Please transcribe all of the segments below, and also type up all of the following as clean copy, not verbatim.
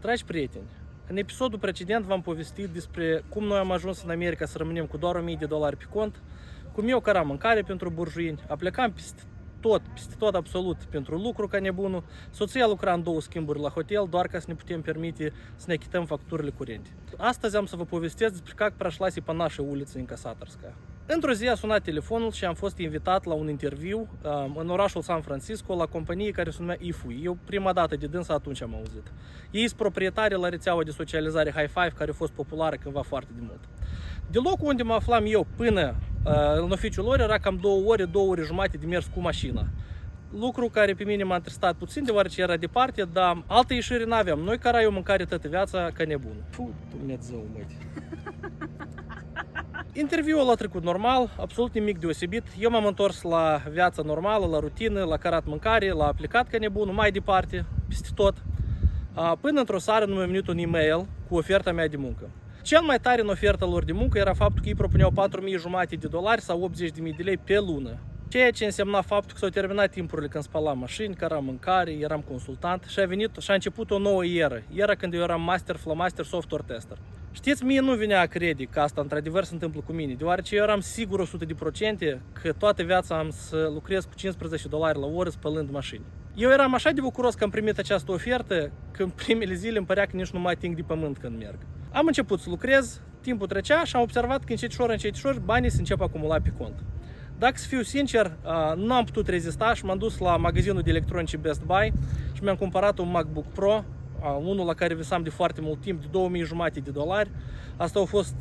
Dragi prieteni, în episodul precedent v-am povestit despre cum noi am ajuns în America să rămânem cu doar $1000 pe cont, cum eu căram mâncare pentru burjuini, aplecam peste tot absolut pentru lucru ca nebunul, soția lucra în 2 schimburi la hotel doar ca să ne putem permite să ne achităm facturile curente. Astăzi am să vă povestesc despre как прошлась и по нашей улице Инкассаторская. Într-o zi a sunat telefonul și am fost invitat la un interviu în orașul San Francisco la companie care se numea eFui. Eu prima dată de dânsa atunci am auzit. Ei sunt proprietari la rețeaua de socializare High Five care a fost populară cândva foarte de mult. De locul unde mă aflam eu până în oficiul lor era cam 2 ore jumate de mers cu mașina. Lucru care pe mine m-a întristat puțin deoarece era departe, dar altă ieșire n-aveam. Noi cărai o mâncare toată viața ca nebun. Fu, Dumnezeu, măi. Interviul a trecut normal, absolut nimic deosebit. Eu m-am întors la viața normală, la rutină, la cărat mâncare, la aplicat ca nebun, mai departe, peste tot. Până într-o seară nu mi-a venit un e-mail cu oferta mea de muncă. Cel mai tare în oferta lor de muncă era faptul că ei propuneau $4.500 sau $80.000 de lei pe lună. Ceea ce însemna faptul că s-au terminat timpurile când spălam mașini, căram mâncare, eram consultant și a început o nouă eră. Era când eu eram master, flamaster, software tester. Știți, mie nu venea a crede că asta într-adevăr se întâmplă cu mine, deoarece eu eram sigur 100% că toată viața am să lucrez cu $15 la oră spălând mașini. Eu eram așa de bucuros că am primit această ofertă că în primele zile îmi părea că nici nu mai ating de pământ când merg. Am început să lucrez, timpul trecea și am observat că încetișor banii se încep acumula pe cont. Dacă să fiu sincer, nu am putut rezista și m-am dus la magazinul de electronice Best Buy și mi-am cumpărat un MacBook Pro, unul la care visam de foarte mult timp, de $2.500. Asta a fost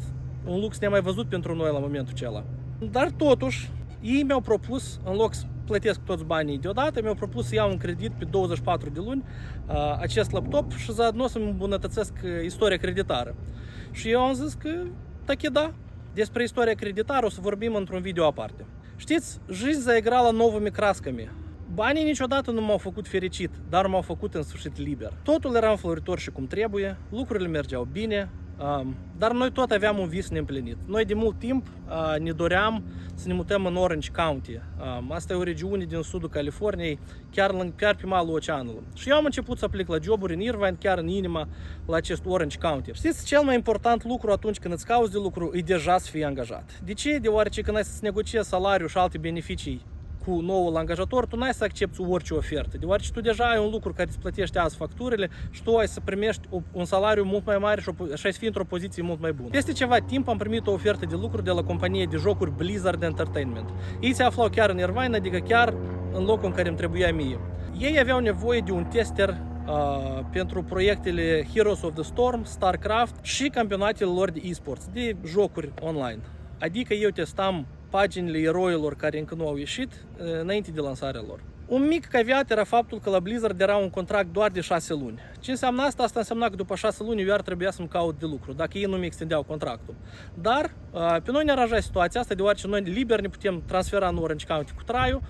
un lux nemai văzut pentru noi la momentul acela. Dar totuși, ei mi-au propus, în loc să plătesc toți banii deodată, mi-au propus să iau un credit pe 24 de luni acest laptop și заодно să-mi îmbunătățesc istoria creditară. Și eu am zis că, tache da, despre istoria creditară o să vorbim într-un video aparte. Știți, жизнь заиграла новыми красками. Banii niciodată nu m-au făcut fericit, dar m-au făcut în sfârșit liber. Totul era înfloritor și cum trebuie, lucrurile mergeau bine, dar noi tot aveam un vis neîmplinit. Noi de mult timp ne doream să ne mutăm în Orange County. Asta e o regiune din sudul Californiei, chiar pe malul oceanului. Și eu am început să aplic la joburi în Irvine, chiar în inima la acest Orange County. Știți, cel mai important lucru atunci când îți cauți de lucru e deja să fii angajat. De ce? Deoarece când ai să-ți negociezi salariul și alte beneficii cu noul angajator, tu n-ai să accepti orice ofertă, deoarece tu deja ai un lucru care îți plătește azi facturile și tu ai să primești un salariu mult mai mare și ai să fii într-o poziție mult mai bună. Peste ceva timp am primit o ofertă de lucru de la companie de jocuri Blizzard Entertainment. Ei se aflau chiar în Irvine, adică chiar în locul în care îmi trebuia mie. Ei aveau nevoie de un tester pentru proiectele Heroes of the Storm, StarCraft și campionatele lor de e-sports, de jocuri online. Adică eu testam paginile eroilor care încă nu au ieșit înainte de lansarea lor. Un mic caveat era faptul că la Blizzard era un contract doar de 6 luni. Ce înseamnă asta? Asta înseamnă că după 6 luni eu ar trebui să-mi caut de lucru, dacă ei nu mi extindeau contractul. Dar pe noi ne aranja situația asta, deoarece noi liber ne putem transfera în Orange County cu traiul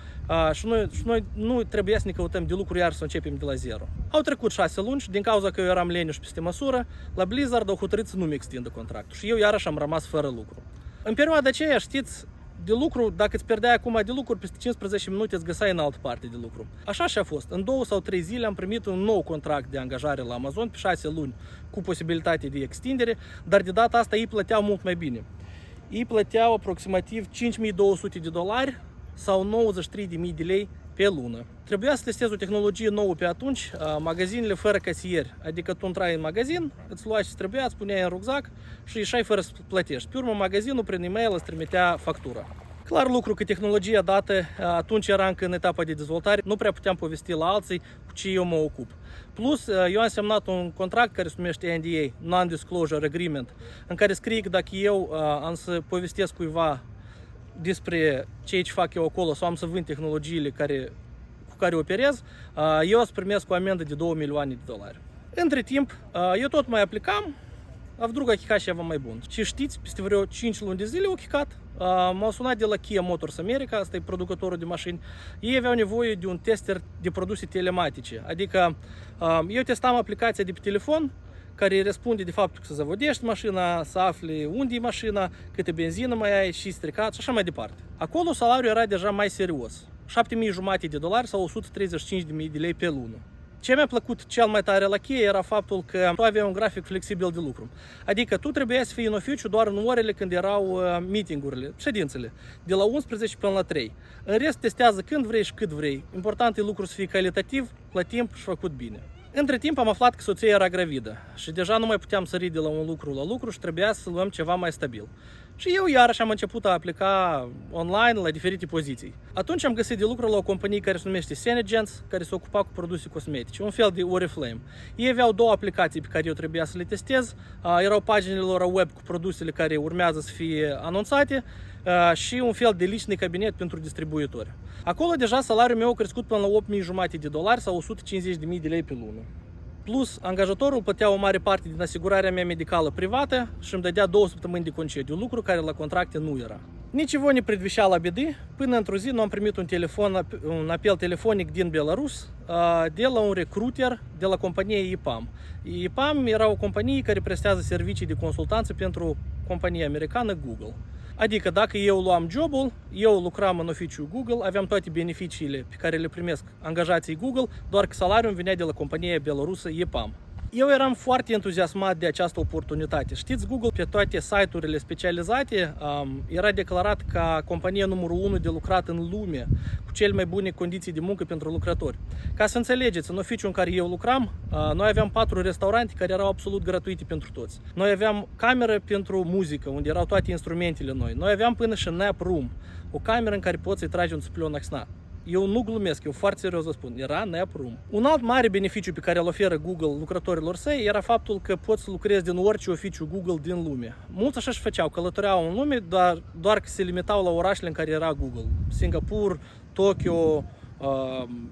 și noi nu trebuia să ne căutăm de lucru iar să începem de la zero. Au trecut 6 luni și din cauza că eu eram leniuș peste măsură, la Blizzard au hotărât să nu mi extindă contractul și eu iarăși am rămas fără lucru. În perioada aceea, știți, de lucru, dacă îți pierdeai acum de lucru, peste 15 minute îți găseai în altă parte de lucru. Așa și a fost. În 2 sau 3 zile am primit un nou contract de angajare la Amazon pe 6 luni cu posibilitate de extindere, dar de data asta ei plăteau mult mai bine. Ei plăteau aproximativ $5.200 sau $93.000 de lei pe lună. Trebuia să testez o tehnologie nouă pe atunci, magazinele fără casieri. Adică tu intrai în magazin, îți luai ce trebuia, îți puneai în rucsac și ieșai fără să plătești. Pe urmă, magazinul prin e-mail îți trimitea factura. Clar lucru că tehnologia dată atunci era încă în etapa de dezvoltare, nu prea puteam povesti la alții cu ce eu mă ocup. Plus, eu am semnat un contract care se numește NDA, Non-Disclosure Agreement, în care scrie că dacă eu am să povestesc cuiva despre ce fac eu acolo sau am să vând tehnologiile cu care operez, eu o să primesc o amendă de $2 milioane. Între timp, eu tot mai aplicam, a вдруг a chicat ceva mai bun. Și știți, peste vreo 5 luni de zile au chicat. M-au sunat de la Kia Motors America, asta e producătorul de mașini. Ei aveau nevoie de un tester de produse telematice. Adică eu testam aplicația de pe telefon, care răspunde de faptul că să zăvodești mașina, să afli unde e mașina, câte benzină mai ai și stricat și așa mai departe. Acolo salariul era deja mai serios. $7.500 sau $135.000 de lei pe lună. Ce mi-a plăcut cel mai tare la cheie era faptul că tu aveai un grafic flexibil de lucru. Adică tu trebuia să fii în oficiu doar în orele când erau meeting-urile, ședințele, de la 11 până la 3. În rest testează când vrei și cât vrei. Important e lucru să fie calitativ, la timp și făcut bine. Între timp am aflat că soția era gravidă și deja nu mai puteam sări de la un lucru la lucru și trebuia să luăm ceva mai stabil. Și eu iarăși am început a aplica online la diferite poziții. Atunci am găsit de lucru la o companie care se numește Senegens, care se ocupa cu produse cosmetice, un fel de Oriflame. Ei aveau două aplicații pe care eu trebuia să le testez. Erau paginile lor web cu produsele care urmează să fie anunțate și un fel de lichный cabinet pentru distribuitori. Acolo deja salariul meu a crescut până la $8.500 sau 150.000 de lei pe lună. Plus, angajatorul plătea o mare parte din asigurarea mea medicală privată și îmi dădea 2 săptămâni de concediu, lucru care la contracte nu era. Nici ne predvișea la bedi, până într-o zi nu am primit un apel telefonic din Belarus de la un recruiter de la compania EPAM. EPAM era o companie care prestează servicii de consultanță pentru compania americană Google. Adică dacă eu luam jobul, eu lucram în oficiul Google, aveam toate beneficiile pe care le primesc angajații Google, doar că salariul îmi venea de la compania belorusă EPAM. Eu eram foarte entuziasmat de această oportunitate. Știți, Google pe toate site-urile specializate era declarat ca compania numărul 1 de lucrat în lume, cu cele mai bune condiții de muncă pentru lucrători. Ca să înțelegeți, în oficiul în care eu lucram, noi aveam 4 restaurante care erau absolut gratuite pentru toți. Noi aveam cameră pentru muzică, unde erau toate instrumentele noi. Noi aveam până și nap room, o cameră în care poți să-i tragi un țuplionac sna. Eu nu glumesc, eu foarte serios vă spun, era nap room. Un alt mare beneficiu pe care îl oferă Google lucrătorilor săi era faptul că poți să lucrezi din orice oficiu Google din lume. Mulți așa și făceau, călătoreau în lume, doar că se limitau la orașele în care era Google. Singapore, Tokyo,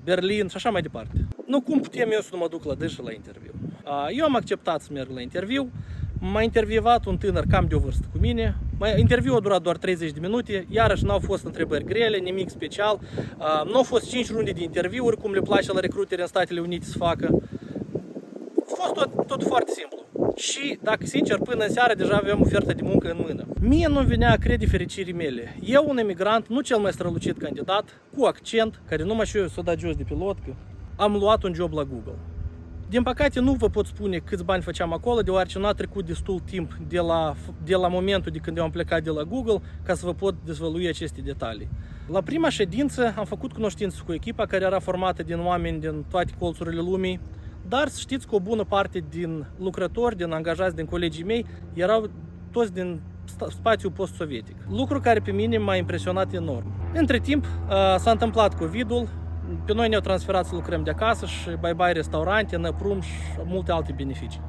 Berlin și așa mai departe. Nu cum putem eu să nu mă duc la dânsă la interviu. Eu am acceptat să merg la interviu. M-a intervievat un tânăr cam de o vârstă cu mine. Interviul a durat doar 30 de minute, iarăși n-au fost întrebări grele, nimic special. Nu au fost 5 runde de interviuri, cum le place la recruteri în Statele Unite să facă. A fost tot foarte simplu. Și, dacă sincer, până în seară deja aveam oferta de muncă în mână. Mie nu venea a crede fericirii mele. Eu, un emigrant, nu cel mai strălucit candidat, cu accent, care numai și eu s-o dat jos de pilot, că am luat un job la Google. Din păcate nu vă pot spune câți bani făceam acolo, deoarece nu a trecut destul timp de la momentul de când eu am plecat de la Google ca să vă pot dezvălui aceste detalii. La prima ședință am făcut cunoștință cu echipa care era formată din oameni din toate colțurile lumii, dar să știți că o bună parte din lucrători, din angajați, din colegii mei erau toți din spațiul post-sovietic. Lucru care pe mine m-a impresionat enorm. Între timp s-a întâmplat COVID-ul. Pe noi ne-au transferat să lucrăm de acasă și bye-bye restaurante, năprum și multe alte beneficii.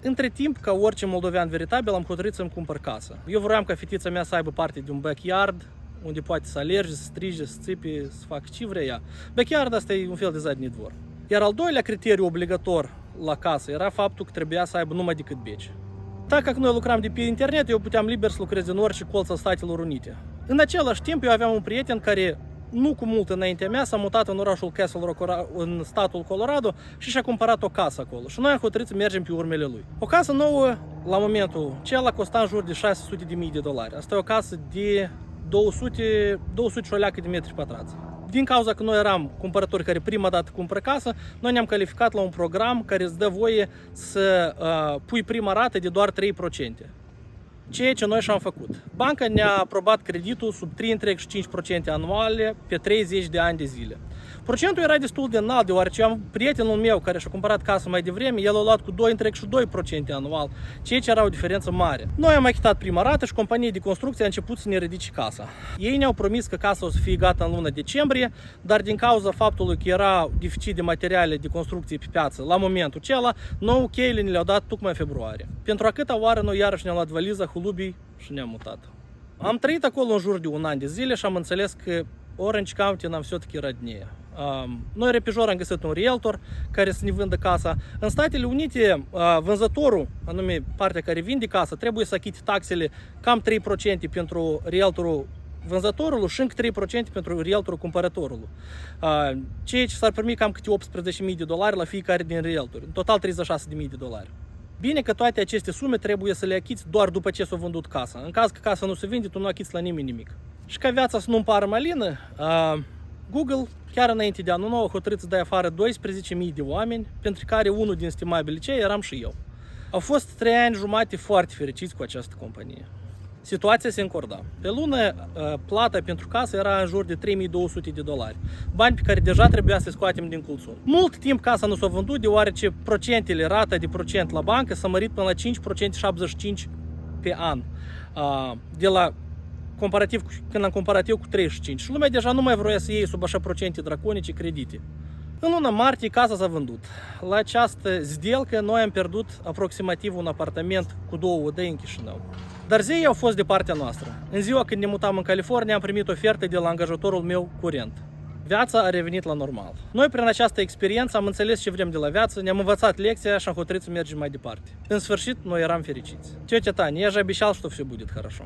Între timp, ca orice moldovean veritabil, am hotărât să-mi cumpăr casă. Eu vroiam ca fetița mea să aibă parte de un backyard, unde poate să alerge, să strige, să țipe, să facă ce vrea ea. Backyard asta e un fel de zadnidvor. Iar al doilea criteriu obligator la casă era faptul că trebuia să aibă numai decât beci. Dacă noi lucram de pe internet, eu puteam liber să lucrez în orice colț al Statelor Unite. În același timp, eu aveam un prieten care nu cu mult înaintea mea s-a mutat în orașul Castle Rock, în statul Colorado și și-a cumpărat o casă acolo. Și noi am hotărât să mergem pe urmele lui. O casă nouă, la momentul acela, costa în jur de $600.000. Asta e o casă de 200 și o leacă de metri pătrați. Din cauza că noi eram cumpărători care prima dată cumpără casă, noi ne-am calificat la un program care îți dă voie să pui prima rată de doar 3%. Ceea ce noi și-am făcut. Banca ne-a aprobat creditul sub 3,5% anuale pe 30 de ani de zile. Procentul era destul de înalt, deoarece am prietenul meu care și-a cumpărat casă mai devreme, el a luat cu 2,2% anual, ceea ce era o diferență mare. Noi am achitat prima rată și compania de construcție a început să ne ridice casa. Ei ne-au promis că casa o să fie gata în luna decembrie, dar din cauza faptului că era deficit de materiale de construcție pe piață la momentul acela, nou cheile ne le-au dat tocmai în februarie. Pentru a câta oară noi iarăși ne-am luat valiza, hulubii și ne-am mutat. Am trăit acolo în jur de un an de zile și am înțeles că Orange County нам все-таки роднее. Noi repejor am găsit un realtor care să ne vândă casa. În Statele Unite, vânzătorul, anume partea care vinde casa, trebuie să achite taxele cam 3% pentru realtorul vânzătorului și încă 3% pentru realtorul cumpărătorului. Ceea ce s-ar primi cam câte $18.000 la fiecare din realtori. În total $36.000. Bine că toate aceste sume trebuie să le achiți doar după ce s-a vândut casa. În caz că casa nu se vinde, tu nu achiți la nimeni nimic. Și ca viața să nu-mi pară malină, Google, chiar înainte de anul nou, a hotărât să dea afară 12.000 de oameni, pentru care unul din estimabili cei eram și eu. Au fost 3 ani jumate foarte fericiți cu această companie. Situația se încorda. Pe lună, plata pentru casă era în jur de $3.200, bani pe care deja trebuia să scoatem din culțun. Mult timp casa nu s-a vândut, deoarece rata de procent la bancă s-a mărit până la 5,75% pe an, când am comparativ cu 35. Și lumea deja nu mai vrea să iei sub așa procente draconice credite. În luna martie casa s-a vândut. La această zdelcă noi am pierdut aproximativ un apartament cu 2 odăi în Chișinău. Dar zeii au fost de partea noastră. În ziua când ne mutam în California am primit ofertă de la angajatorul meu curent. Viața a revenit la normal. Noi prin această experiență am înțeles ce vrem de la viață, ne-am învățat lecția și am hotărât să mergem mai departe. În sfârșit, noi eram fericiți. Тетя Таня, я же обещал, что все будет хорошо.